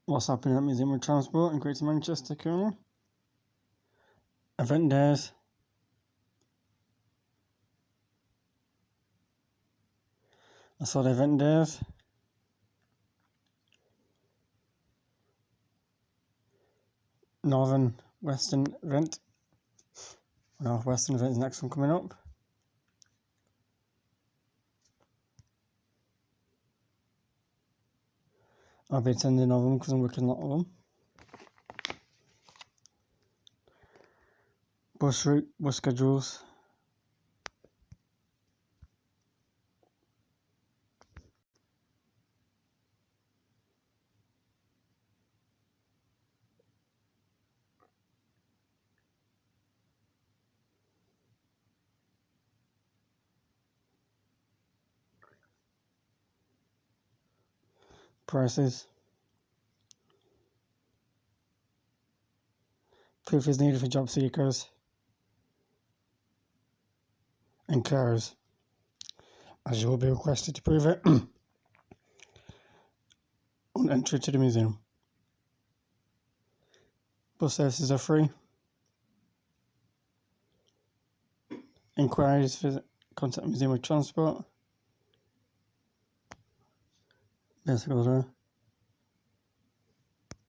What's happening at Motgm Transport in Greater Manchester currently? Event days. I saw the event days. Northern Western event. North Western event is the next one coming up. I'll be attending all of them because I'm working a lot of them. Bus route, bus schedules. Prices. Proof is needed for job seekers and carers, as you will be requested to prove it on entry to the museum. Bus services are free. Inquiries, contact Motgm Transport. Basically,